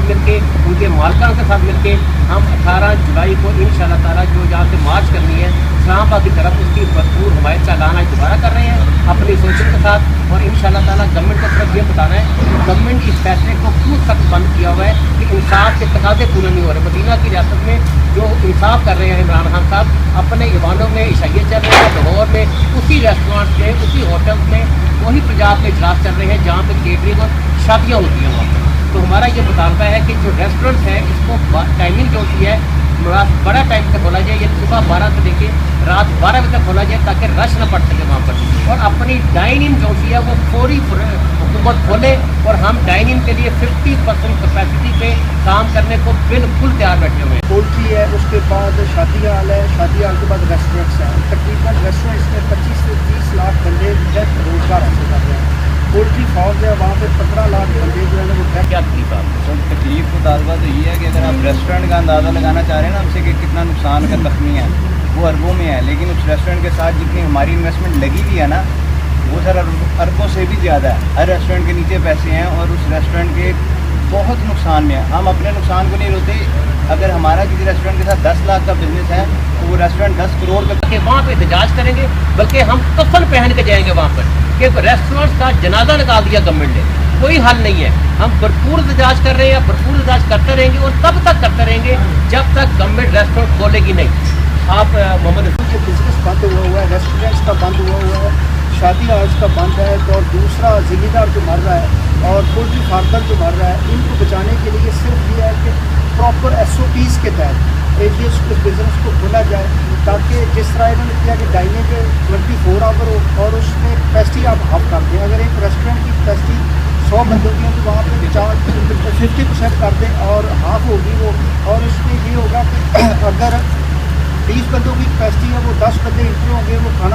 साथ मिलके, उनके मालिकान के साथ मिलके हम 18 जुलाई को इंशाअल्लाह ताला जो यहाँ से मार्च करनी है इस्लामाबाद की तरफ, उसकी भरपूर हमायत का ऐलान आज दोबारा कर रहे हैं अपनी सोचने के साथ। और इंशाअल्लाह ताला गवर्नमेंट को सिर्फ ये बताना है, गवर्नमेंट इस फैसले को क्यों सख्त बंद किया हुआ है कि इंसाफ के तकाजे पूरे नहीं हो रहे। मदीना की रियासत में जो इंसाफ कर रहे हैं इमरान खान साहब अपने ईवानों में इशाइये चल रहे हैं, लाहौर में उसी रेस्टोरेंट में, उसी होटल में, वही पंजाब में इजलास चल रहे हैं जहाँ पे केटरिंग और शादियाँ होती हैं वहाँ पर। तो हमारा ये मुतालबा है कि जो रेस्टोरेंट है इसको टाइमिंग जो होती है बड़ा टाइम से खोला जाए, ये सुबह 12 से लेके रात 12 बजे तक खोला जाए ताकि रश न पड़ सके वहाँ पर। और अपनी डाइनिंग जो होती है वो पूरी हुकूमत खोले और हम डाइनिंग के लिए 50% कैपेसिटी पे काम करने को बिल्कुल तैयार बैठे हुए हैं। पोल्ट्री है, उसके बाद शादी हाल है, शादी हाल के बाद रेस्टोरेंट्स हैं। तकरीबन रेस्टोरेंट्स में 25 से 30 लाख बंदे रोजगार हासिल कर रहे हैं। पोल्ट्री फार्म है, वहाँ पे 15 लाख बंदे जो है वो क्या तकलीफ है? सर तकलीफ मुतालबा तो ये है कि अगर आप रेस्टोरेंट का अंदाज़ा लगाना चाह रहे हैं ना हमसे कि कितना नुकसान का तखमी है, वो अरबों में है, लेकिन उस रेस्टोरेंट के साथ जितनी हमारी इन्वेस्टमेंट लगी हुई है ना वो सर अरबों से भी ज़्यादा है। हर रेस्टोरेंट के नीचे पैसे हैं और उस रेस्टोरेंट के बहुत नुकसान में है। हम अपने नुकसान को नहीं रोते। अगर हमारा किसी रेस्टोरेंट के साथ 10 लाख का बिजनेस है तो वो रेस्टोरेंट 10 करोड़ के वहाँ पे एहतजाज करेंगे, बल्कि हम कफन पहन के जाएंगे वहाँ पर कि रेस्टोरेंट का जनाजा निकाल दिया गवर्नमेंट ने। कोई हल नहीं है। हम भरपूर एहतजाज कर रहे हैं, भरपूर एहतजाज करते रहेंगे और तब तक करते रहेंगे जब तक गवर्नमेंट रेस्टोरेंट खोलेगी नहीं। आप मोहम्मद ये बिजनेस बंद हुआ है, रेस्टोरेंट्स का बंद हुआ है, शादी हाउस का बंद है, और दूसरा ज़िम्मेदार जो मर रहा है और पोल्ट्री फार्मर जो मर रहा है, इनको बचाने के लिए सिर्फ ये है कि प्रॉपर SOPs के तहत ये उस बिज़नेस को खोला जाए, ताकि जिस तरह इन्होंने किया कि डाइनिंग 24 आवर हो और उसमें कैपेसिटी आप हाफ कर दें। अगर एक रेस्टोरेंट की कैपेसिटी 100 बंदों की है तो वहाँ पर 50% कर दें और हाफ होगी वो। और उसमें ये होगा कि अगर 20 बंदों की कैपेसिटी है वो 10 बंदे इंटर होंगे, वो खाना